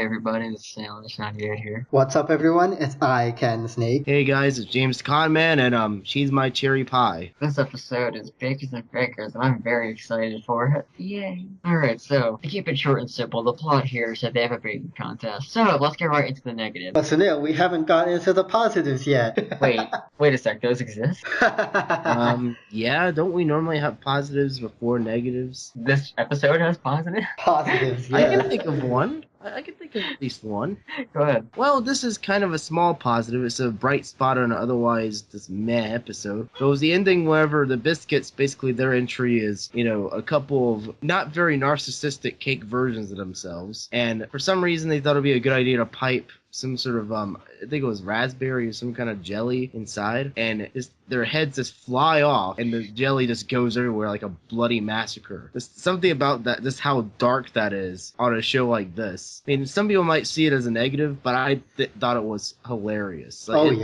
everybody, this is SunilNation here. What's up, everyone? It's ICanSnake. Hey guys, it's James Conman, and she's my cherry pie. This episode is Bakers and Fakers, and I'm very excited for it. Yay! Alright, so, to keep it short and simple, the plot here is that they have a baking contest. So, let's get right into the negative. But Sunil, we haven't gotten into the positives yet. Wait a sec, those exist? Yeah, don't we normally have positives before negatives? This episode has positive? Positives, yeah. I can think of one. I can think of at least one. Go ahead. Well, this is kind of a small positive. It's a bright spot on an otherwise this meh episode. So it was the ending wherever the Biscuits, basically their entry is, a couple of not very narcissistic cake versions of themselves. And for some reason they thought it would be a good idea to pipe some sort of, I think it was raspberry or some kind of jelly inside. And their heads just fly off and the jelly just goes everywhere like a bloody massacre. There's something about that, just how dark that is on a show like this. I mean, some people might see it as a negative, but I thought it was hilarious. Like,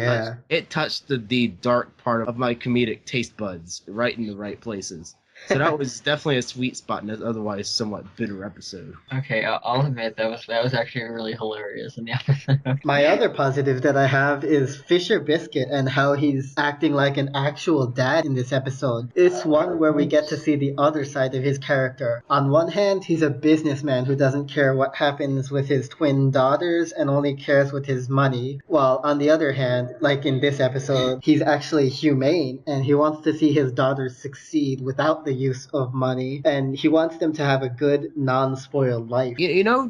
it touched the dark part of my comedic taste buds right in the right places. So that was definitely a sweet spot in an otherwise somewhat bitter episode. Okay, I'll admit that was actually really hilarious in the episode. My other positive that I have is Fisher Biscuit and how he's acting like an actual dad in this episode. It's one where we get to see the other side of his character. On one hand, he's a businessman who doesn't care what happens with his twin daughters and only cares with his money. While on the other hand, like in this episode, he's actually humane and he wants to see his daughters succeed without the use of money, and he wants them to have a good, non-spoiled life.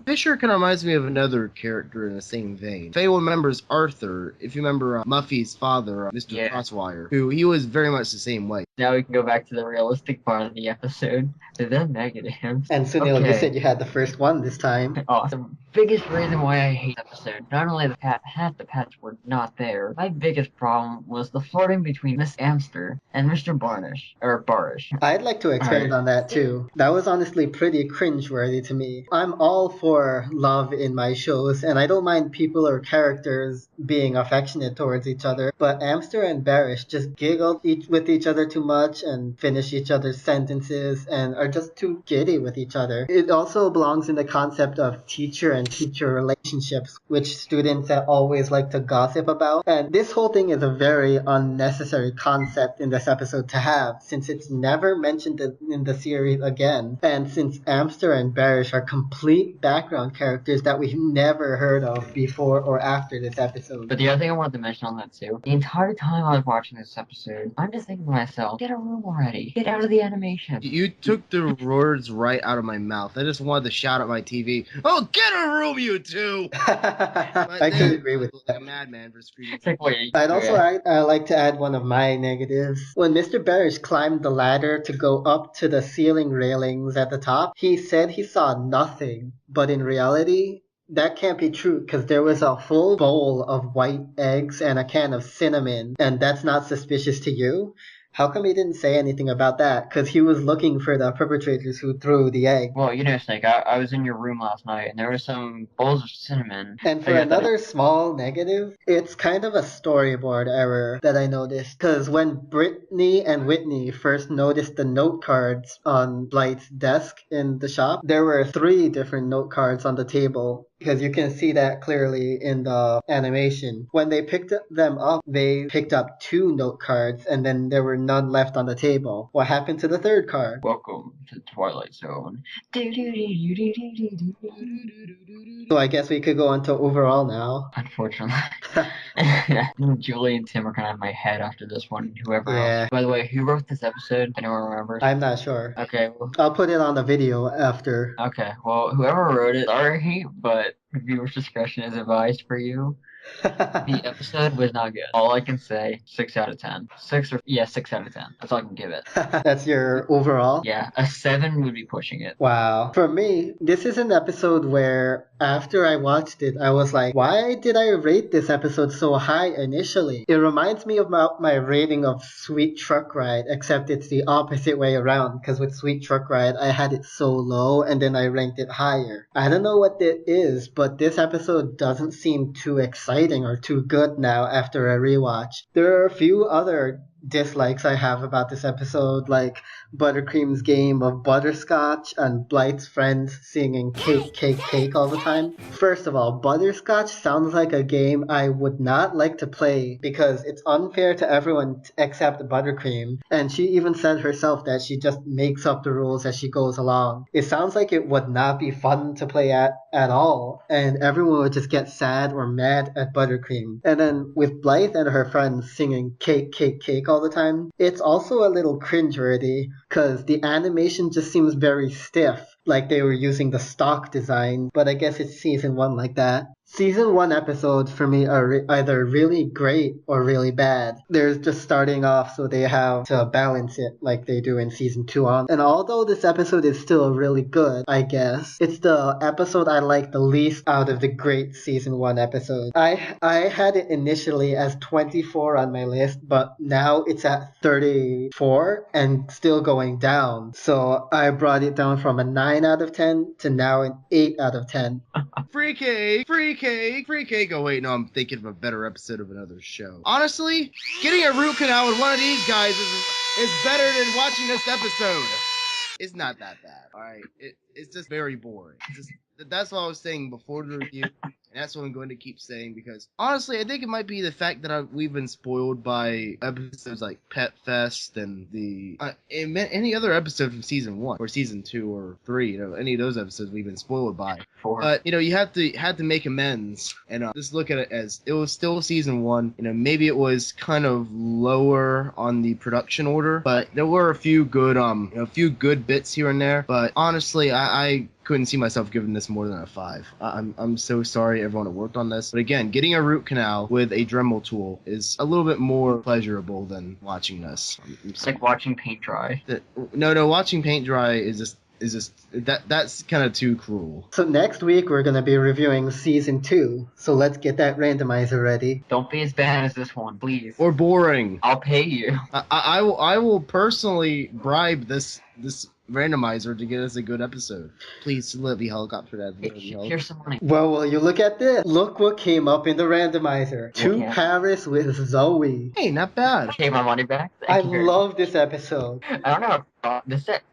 Fisher kind of reminds me of another character in the same vein. Faye remembers Arthur, if you remember Muffy's father, Mr. Crosswire, who he was very much the same way. Now we can go back to the realistic part of the episode, to the negatives. And Sunil, you said you had the first one this time. Awesome. Biggest reason why I hate the episode, not only half the pets were not there, my biggest problem was the flirting between Miss Amster and Mr. Barish. I'd like to expand on that too. That was honestly pretty cringeworthy to me. I'm all for love in my shows, and I don't mind people or characters being affectionate towards each other, but Amster and Barish just giggle with each other too much and finish each other's sentences and are just too giddy with each other. It also belongs in the concept of teacher and teacher relationships, which students always like to gossip about. And this whole thing is a very unnecessary concept in this episode to have, since it's never mentioned in the series again. And since Amster and Barish are complete background characters that we've never heard of before or after this episode. But the other thing I wanted to mention on that too, the entire time I was watching this episode, I'm just thinking to myself, get a room already. Get out of the animation. You took the words right out of my mouth. I just wanted to shout at my TV, "Oh, get a room, you two!" I can agree with that. Like a madman for screaming. I'd also like to add one of my negatives. When Mr. Barish climbed the ladder to go up to the ceiling railings at the top, he said he saw nothing. But in reality, that can't be true because there was a full bowl of white eggs and a can of cinnamon. And that's not suspicious to you? How come he didn't say anything about that? Because he was looking for the perpetrators who threw the egg. Well, Snake, I was in your room last night, and there were some bowls of cinnamon. And for another small negative, it's kind of a storyboard error that I noticed. Because when Brittany and Whitney first noticed the note cards on Blight's desk in the shop, there were 3 different note cards on the table. Because you can see that clearly in the animation. When they picked them up, they picked up 2 note cards, and then there were none left on the table. What happened to the 3rd card? Welcome to Twilight Zone. So I guess we could go on to overall now. Unfortunately. Julie and Tim are kind of in my head after this one, whoever else. By the way, who wrote this episode? Anyone remembers? I'm not sure. Okay. Well, I'll put it on the video after. Okay, well, whoever wrote it, sorry, but viewer's discretion is advised for you. The episode was not good. All I can say, 6 out of 10. 6 out of 10. That's all I can give it. That's your overall? Yeah, a 7 would be pushing it. Wow. For me, this is an episode where after I watched it, I was like, why did I rate this episode so high initially? It reminds me of my rating of Sweet Truck Ride, except it's the opposite way around, because with Sweet Truck Ride, I had it so low and then I ranked it higher. I don't know what it is, but this episode doesn't seem too exciting or too good now after a rewatch. There are a few other dislikes I have about this episode, like Buttercream's game of butterscotch and Blythe's friends singing cake, cake, cake all the time. First of all, butterscotch sounds like a game I would not like to play because it's unfair to everyone except Buttercream, and she even said herself that she just makes up the rules as she goes along. It sounds like it would not be fun to play at all, and everyone would just get sad or mad at Buttercream. And then with Blythe and her friends singing cake, cake, cake all the time, it's also a little cringeworthy because the animation just seems very stiff, like they were using the stock design, but I guess it's season 1 like that. Season 1 episodes for me are either really great or really bad. They're just starting off, so they have to balance it like they do in season 2 on. And although this episode is still really good, I guess, it's the episode I like the least out of the great season 1 episodes. I had it initially as 24 on my list, but now it's at 34 and still going down. So I brought it down from a 9 out of 10 to now an 8 out of 10. Free cake, free cake, free cake. Oh wait, no, I'm thinking of a better episode of another show. Honestly, getting a root canal with one of these guys is better than watching this episode. It's not that bad, alright? It's just very boring. That's what I was saying before the review, and that's what I'm going to keep saying, because honestly, I think it might be the fact that we've been spoiled by episodes like Pet Fest and any other episode from season 1 or season 2 or 3. Any of those episodes we've been spoiled by. 4. But you have to make amends and just look at it as it was still season 1. Maybe it was kind of lower on the production order, but there were a few good bits here and there. But honestly, I couldn't see myself giving this more than a 5. I'm so sorry everyone that worked on this. But again, getting a root canal with a Dremel tool is a little bit more pleasurable than watching this. It's like watching paint dry. No, watching paint dry is just that's kind of too cruel. So next week we're going to be reviewing season 2. So let's get that randomizer ready. Don't be as bad as this one, please. Or boring. I'll pay you. I will personally bribe this randomizer to get us a good episode. Please let me helicopter that. Here's some money. Well, will you look at this? Look what came up in the randomizer. To Paris with Zoe. Hey, not bad. Take my money back. I love this episode. I don't know.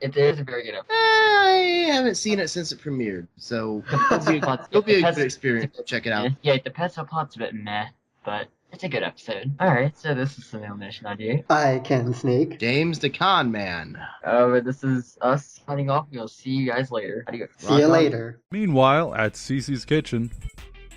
It is a very good episode. I haven't seen it since it premiered, so it'll be a good experience. Check it out. Yeah, the Petshoppers a bit meh, but it's a good episode. Alright, so this is SunilNation idea. ICanSnake. James the Con Man. This is us signing off. We'll see you guys later. Adios. See you later. Meanwhile, at CC's kitchen.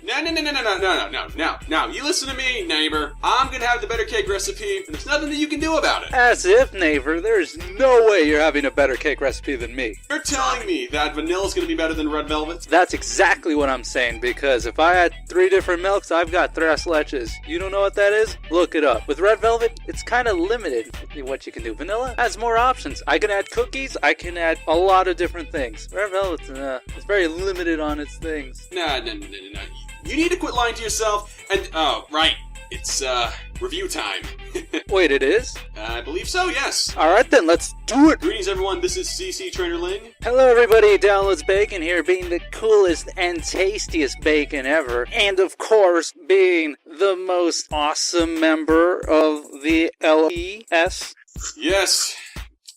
No. You listen to me, neighbor. I'm gonna have the better cake recipe, and there's nothing that you can do about it. As if, neighbor. There's no way you're having a better cake recipe than me. You're telling me that vanilla's gonna be better than red velvet? That's exactly what I'm saying, because if I had 3 different milks, I've got 3 leches. You don't know what that is? Look it up. With red velvet, it's kind of limited what you can do. Vanilla has more options. I can add cookies. I can add a lot of different things. Red velvet's it's very limited on its things. No. You need to quit lying to yourself, and, right, it's, review time. Wait, it is? I believe so, yes. Alright then, let's do it! Greetings everyone, this is CC Trainor-Ling. Hello everybody, Littlest Bacon here, being the coolest and tastiest bacon ever, and of course, being the most awesome member of the LES. Yes.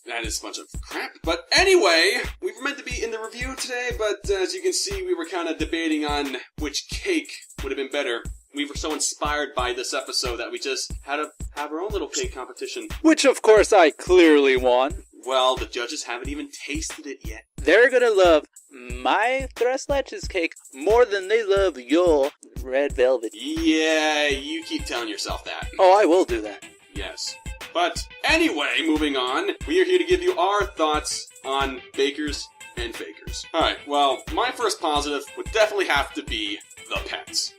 That is a bunch of crap. But anyway, we were meant to be in the review today, but as you can see, we were kind of debating on which cake would have been better. We were so inspired by this episode that we just had to have our own little cake competition. Which, of course, I clearly won. Well, the judges haven't even tasted it yet. They're gonna love my Tres Leches cake more than they love your red velvet. Yeah, you keep telling yourself that. Oh, I will do that. Yes. But anyway, moving on, we are here to give you our thoughts on bakers and fakers. Alright, well, my first positive would definitely have to be the pets.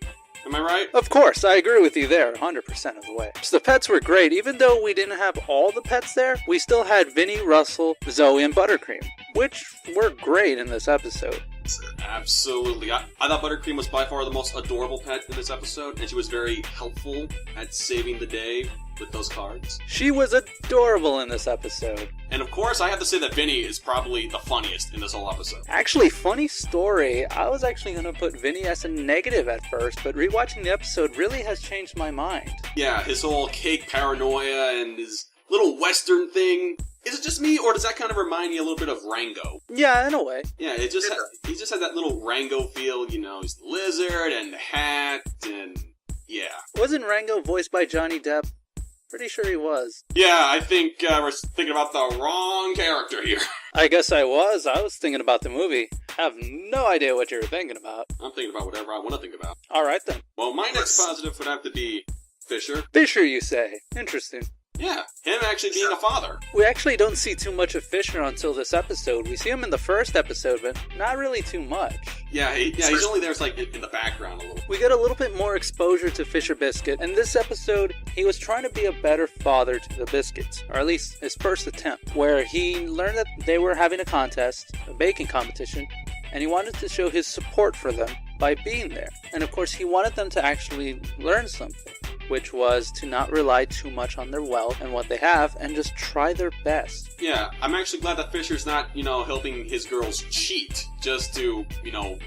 Am I right? Of course, I agree with you there 100% of the way. So the pets were great. Even though we didn't have all the pets there, we still had Vinny, Russell, Zoe, and Buttercream, which were great in this episode. Absolutely. I thought Buttercream was by far the most adorable pet in this episode, and she was very helpful at saving the day with those cards. She was adorable in this episode. And of course, I have to say that Vinny is probably the funniest in this whole episode. Actually, funny story, I was actually going to put Vinny as a negative at first, but rewatching the episode really has changed my mind. Yeah, his whole cake paranoia and his little Western thing. Is it just me, or does that kind of remind you a little bit of Rango? Yeah, in a way. Yeah, he just had that little Rango feel, you know, he's the lizard and the hat, and yeah. Wasn't Rango voiced by Johnny Depp? Pretty sure he was. Yeah, I think we're thinking about the wrong character here. I guess I was. I was thinking about the movie. I have no idea what you were thinking about. I'm thinking about whatever I want to think about. Alright then. Well, my next positive would have to be Fisher. Fisher, you say? Interesting. Yeah, him actually being a father. We actually don't see too much of Fisher until this episode. We see him in the first episode, but not really too much. Yeah, he's only there like in the background a little. We get a little bit more exposure to Fisher Biscuit, and this episode, he was trying to be a better father to the Biscuits, or at least his first attempt, where he learned that they were having a contest, a baking competition, and he wanted to show his support for them by being there. And of course, he wanted them to actually learn something, which was to not rely too much on their wealth and what they have, and just try their best. Yeah, I'm actually glad that Fisher's not, helping his girls cheat just to,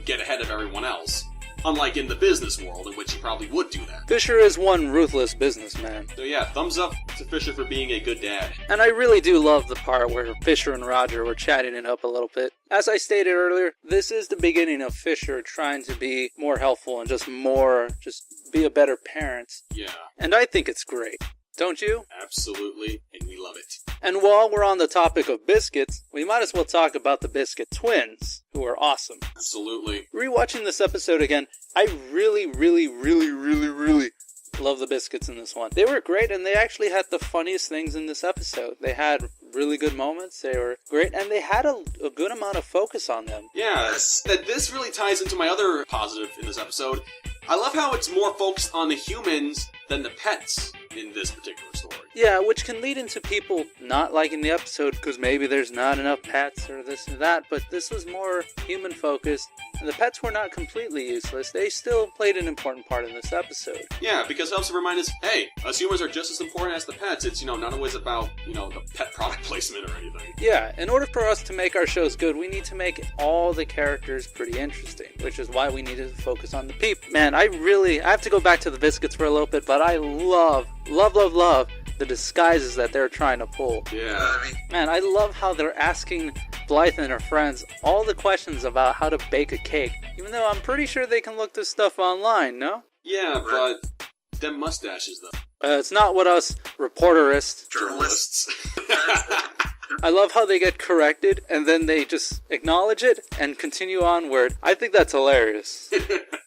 get ahead of everyone else. Unlike in the business world, in which he probably would do that. Fisher is one ruthless businessman. So yeah, thumbs up to Fisher for being a good dad. And I really do love the part where Fisher and Roger were chatting it up a little bit. As I stated earlier, this is the beginning of Fisher trying to be more helpful and just be a better parent. Yeah. And I think it's great. Don't you? Absolutely, and we love it. And while we're on the topic of biscuits, we might as well talk about the Biscuit twins, who are awesome. Absolutely. Rewatching this episode again, I really love the Biscuits in this one. They were great, and they actually had the funniest things in this episode. They had really good moments, they were great, and they had a good amount of focus on them. Yeah, this really ties into my other positive in this episode. I love how it's more focused on the humans than the pets in this particular story. Yeah, which can lead into people not liking the episode because maybe there's not enough pets or this or that, but this was more human focused, and the pets were not completely useless. They still played an important part in this episode. Yeah, because it helps to remind us, hey, us humans are just as important as the pets. It's, not always about, the pet product placement or anything. Yeah, in order for us to make our shows good, we need to make all the characters pretty interesting, which is why we need to focus on the people. Man, I have to go back to the Biscuits for a little bit, but I love the disguises that they're trying to pull. Yeah. Man, I love how they're asking Blythe and her friends all the questions about how to bake a cake, even though I'm pretty sure they can look this stuff online, no? Yeah, but them mustaches, though. It's not what us journalists. I love how they get corrected and then they just acknowledge it and continue onward. I think that's hilarious.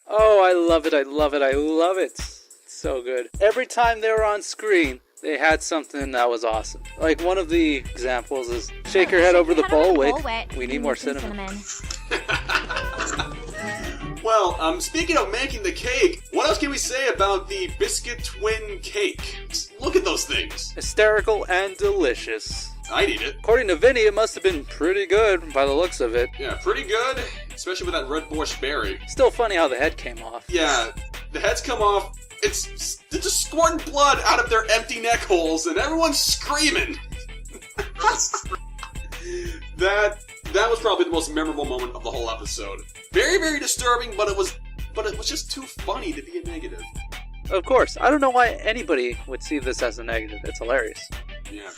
Oh, I love it. It's so good. Every time they were on screen, they had something that was awesome. Like one of the examples is shake your head over the bowl. Wait, we need more cinnamon. Well, speaking of making the cake, what else can we say about the Biscuit Twin cake? Just look at those things. Hysterical and delicious. I'd eat it. According to Vinny, it must have been pretty good by the looks of it. Yeah, pretty good, especially with that red borscht berry. Still funny how the head came off. Yeah, the heads come off. They're just squirting blood out of their empty neck holes, and everyone's screaming. That was probably the most memorable moment of the whole episode. Very, very disturbing, but it was just too funny to be a negative. Of course, I don't know why anybody would see this as a negative. It's hilarious. Yeah,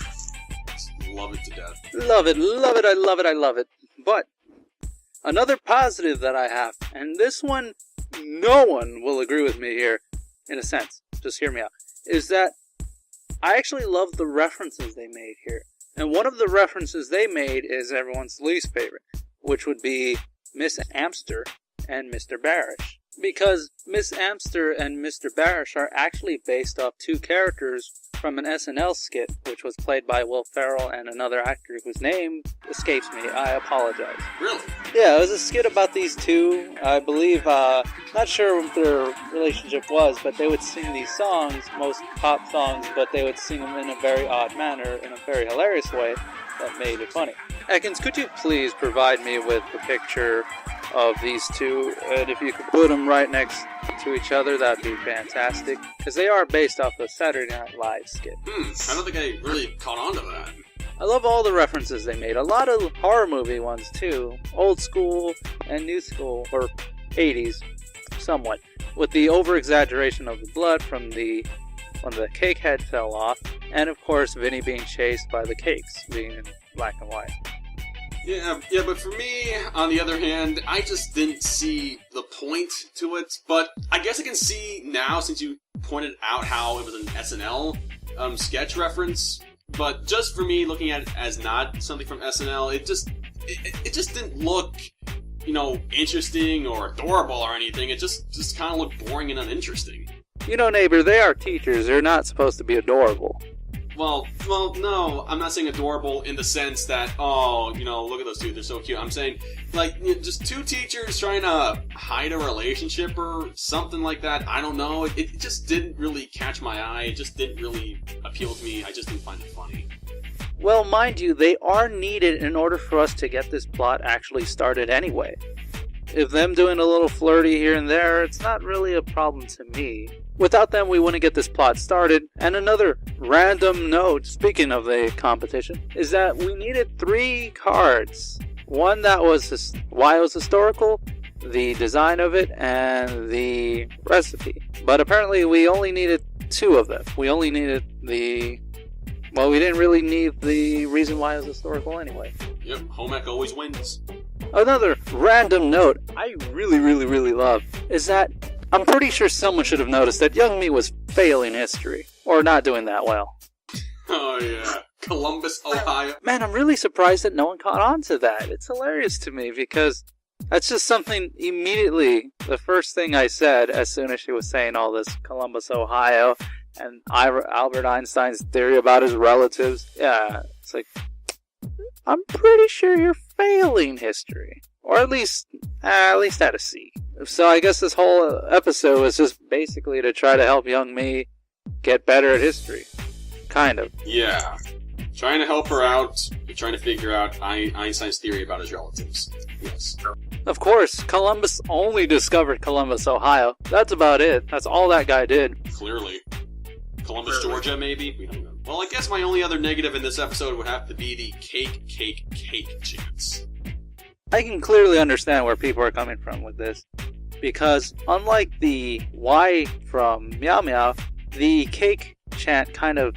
just love it to death. Love it, I love it. But another positive that I have, and this one, no one will agree with me here, in a sense, just hear me out, is that I actually love the references they made here. And one of the references they made is everyone's least favorite, which would be Miss Amster and Mr. Barish. Because Miss Amster and Mr. Barish are actually based off two characters from an SNL skit, which was played by Will Ferrell and another actor whose name escapes me. I apologize. Really? Yeah, it was a skit about these two. I believe, not sure what their relationship was, but they would sing these songs, most pop songs, but they would sing them in a very odd manner, in a very hilarious way that made it funny. Ekins, could you please provide me with the picture of these two, and if you could put them right next to each other, that'd be fantastic, because they are based off the Saturday Night Live skit. I don't think I really caught on to that. I love all the references they made. A lot of horror movie ones, too. Old school and new school, or 80s, somewhat. With the over-exaggeration of the blood from the when the cake head fell off, and of course Vinny being chased by the cakes, being in black and white. Yeah, but for me, on the other hand, I just didn't see the point to it. But I guess I can see now, since you pointed out how it was an SNL sketch reference. But just for me, looking at it as not something from SNL, it just didn't look, interesting or adorable or anything. It just kind of looked boring and uninteresting. Neighbor, they are teachers. They're not supposed to be adorable. Well, no, I'm not saying adorable in the sense that, look at those two, they're so cute. I'm saying, just two teachers trying to hide a relationship or something like that. I don't know. It just didn't really catch my eye. It just didn't really appeal to me. I just didn't find it funny. Well, mind you, they are needed in order for us to get this plot actually started anyway. If them doing a little flirty here and there, it's not really a problem to me. Without them, we wouldn't get this plot started. And another random note, speaking of the competition, is that we needed 3 cards. One that was why it was historical, the design of it, and the recipe. But apparently we only needed 2 of them. We only needed we didn't really need the reason why it was historical anyway. Yep, home ec always wins. Another random note I really, really, really love is that I'm pretty sure someone should have noticed that young me was failing history. Or not doing that well. Oh yeah, Columbus, Ohio. Man, I'm really surprised that no one caught on to that. It's hilarious to me because that's just something immediately, the first thing I said as soon as she was saying all this Columbus, Ohio, and Albert Einstein's theory about his relatives. Yeah, it's like, I'm pretty sure you're failing history. Or at least at a C. So I guess this whole episode was just basically to try to help young me get better at history. Kind of. Yeah. Trying to help her out, trying to figure out Einstein's theory about his relatives. Yes. Of course, Columbus only discovered Columbus, Ohio. That's about it. That's all that guy did. Clearly. Columbus, Georgia, maybe? We don't know. Well, I guess my only other negative in this episode would have to be the cake chance. I can clearly understand where people are coming from with this. Because unlike the Y from Meow Meow, the cake chant kind of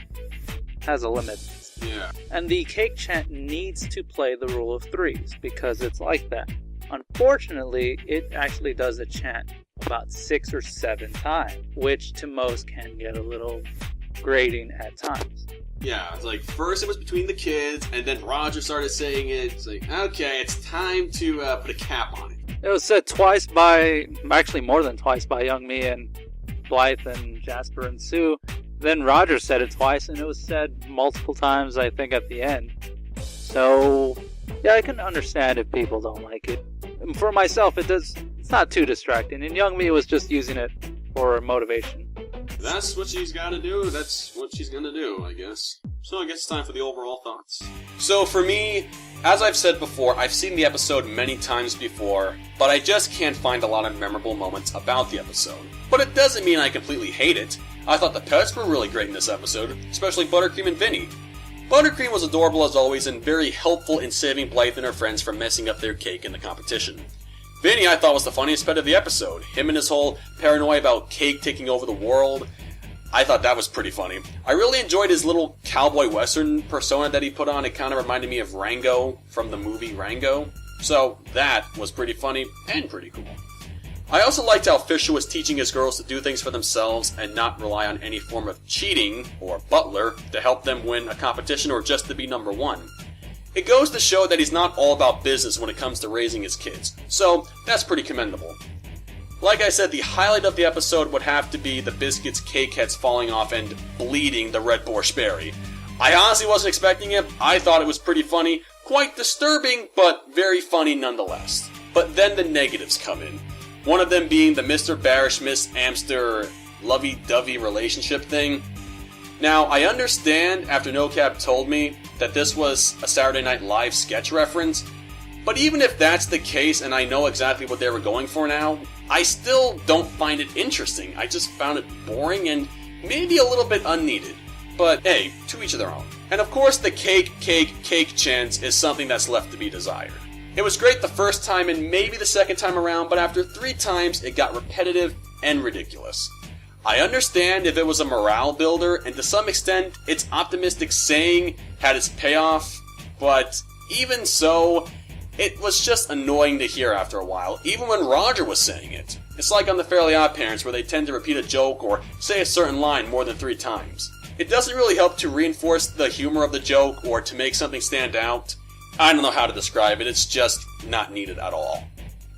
has a limit. Yeah. And the cake chant needs to play the rule of 3s because it's like that. Unfortunately, it actually does the chant about 6 or 7 times, which to most can get a little grating at times. Yeah, it's like first it was between the kids, and then Roger started saying it. It's like, okay, it's time to put a cap on it. It was said twice by, actually more than twice by Young Me and Blythe and Jasper and Sue. Then Roger said it twice, and it was said multiple times, I think, at the end. So, yeah, I can understand if people don't like it. And for myself, it's not too distracting, and Young Me was just using it for motivation. That's what she's got to do. That's what she's going to do, I guess. So I guess it's time for the overall thoughts. So for me, as I've said before, I've seen the episode many times before, but I just can't find a lot of memorable moments about the episode. But it doesn't mean I completely hate it. I thought the pets were really great in this episode, especially Buttercream and Vinny. Buttercream was adorable as always and very helpful in saving Blythe and her friends from messing up their cake in the competition. Vinny I thought was the funniest pet of the episode. Him and his whole paranoia about cake taking over the world. I thought that was pretty funny. I really enjoyed his little cowboy western persona that he put on. It kind of reminded me of Rango from the movie Rango. So that was pretty funny and pretty cool. I also liked how Fisher was teaching his girls to do things for themselves and not rely on any form of cheating or butler to help them win a competition or just to be number one. It goes to show that he's not all about business when it comes to raising his kids, so that's pretty commendable. Like I said, the highlight of the episode would have to be the Biscuits cake heads falling off and bleeding the red borscht berry. I honestly wasn't expecting it. I thought it was pretty funny, quite disturbing, but very funny nonetheless. But then the negatives come in. One of them being the Mr. Barish, Miss Amster lovey-dovey relationship thing. Now, I understand after NoCap told me that this was a Saturday Night Live sketch reference, but even if that's the case and I know exactly what they were going for now, I still don't find it interesting. I just found it boring and maybe a little bit unneeded. But hey, to each of their own. And of course the cake chance is something that's left to be desired. It was great the first time and maybe the second time around, but after 3 times it got repetitive and ridiculous. I understand if it was a morale builder, and to some extent, its optimistic saying had its payoff, but even so, it was just annoying to hear after a while, even when Roger was saying it. It's like on the Fairly Odd Parents, where they tend to repeat a joke or say a certain line more than 3 times. It doesn't really help to reinforce the humor of the joke or to make something stand out. I don't know how to describe it, it's just not needed at all.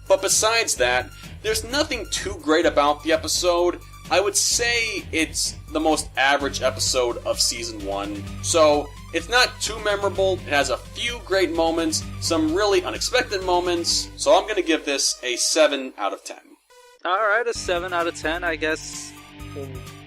But besides that, there's nothing too great about the episode. I would say it's the most average episode of Season 1. So, it's not too memorable, it has a few great moments, some really unexpected moments, so I'm gonna give this a 7 out of 10. Alright, a 7 out of 10, I guess.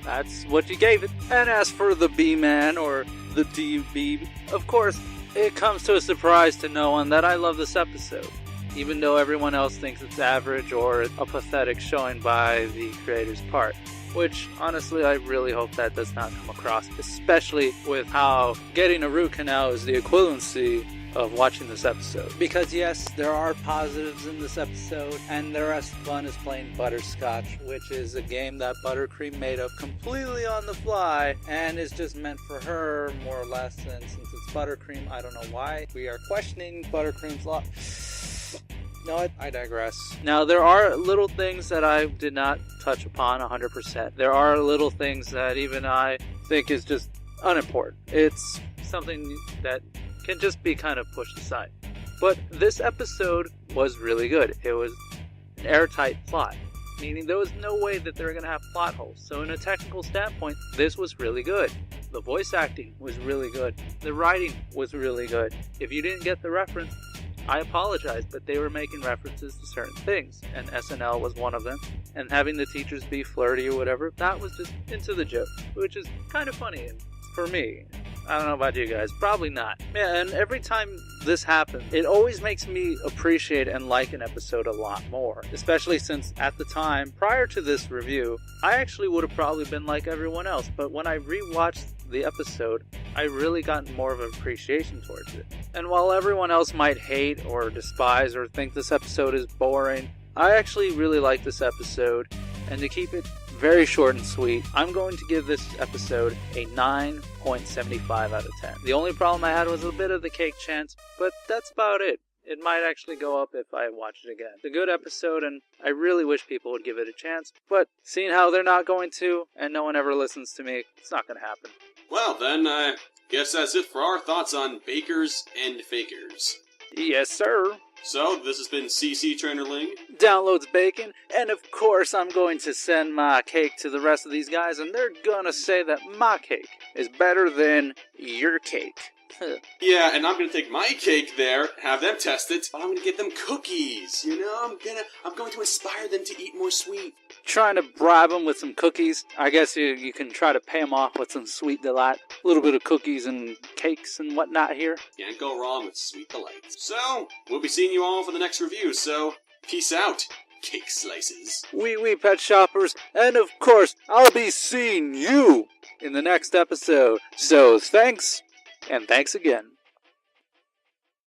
That's what you gave it. And as for the B-Man, or the DB, of course, it comes to a surprise to no one that I love this episode, even though everyone else thinks it's average or a pathetic showing by the creator's part. Which, honestly, I really hope that does not come across, especially with how getting a root canal is the equivalency of watching this episode. Because yes, there are positives in this episode, and they're as fun as playing Butterscotch, which is a game that Buttercream made up completely on the fly, and is just meant for her, more or less, and since it's Buttercream, I don't know why we are questioning Buttercream's law. No, I digress. Now, there are little things that I did not touch upon 100%. There are little things that even I think is just unimportant. It's something that can just be kind of pushed aside. But this episode was really good. It was an airtight plot, meaning there was no way that they were going to have plot holes. So in a technical standpoint, this was really good. The voice acting was really good. The writing was really good. If you didn't get the reference, I apologize, but they were making references to certain things, and SNL was one of them. And having the teachers be flirty or whatever, that was just into the joke, which is kind of funny for me. I don't know about you guys, probably not. Yeah, and every time this happens, it always makes me appreciate and like an episode a lot more. Especially since at the time, prior to this review, I actually would have probably been like everyone else, but when I rewatched the episode, I really got more of an appreciation towards it. And while everyone else might hate or despise or think this episode is boring, I actually really like this episode, and to keep it very short and sweet, I'm going to give this episode a 9.75 out of 10. The only problem I had was a bit of the cake chance, but that's about it. It might actually go up if I watch it again. It's a good episode, and I really wish people would give it a chance, but seeing how they're not going to, and no one ever listens to me, it's not going to happen. Well, then, I guess that's it for our thoughts on Bakers and Fakers. Yes, sir. So, this has been CC Trainor-Ling. Downloads Bacon, and of course I'm going to send my cake to the rest of these guys, and they're gonna say that my cake is better than your cake. Yeah, and I'm gonna take my cake there, have them test it, but I'm gonna get them cookies, you know? I'm going to inspire them to eat more sweet. Trying to bribe them with some cookies. I guess you can try to pay them off with some sweet delight. A little bit of cookies and cakes and whatnot here. Can't go wrong with sweet delights. So, we'll be seeing you all for the next review, so peace out, cake slices. Wee pet shoppers, and of course, I'll be seeing you in the next episode. So thanks, and thanks again.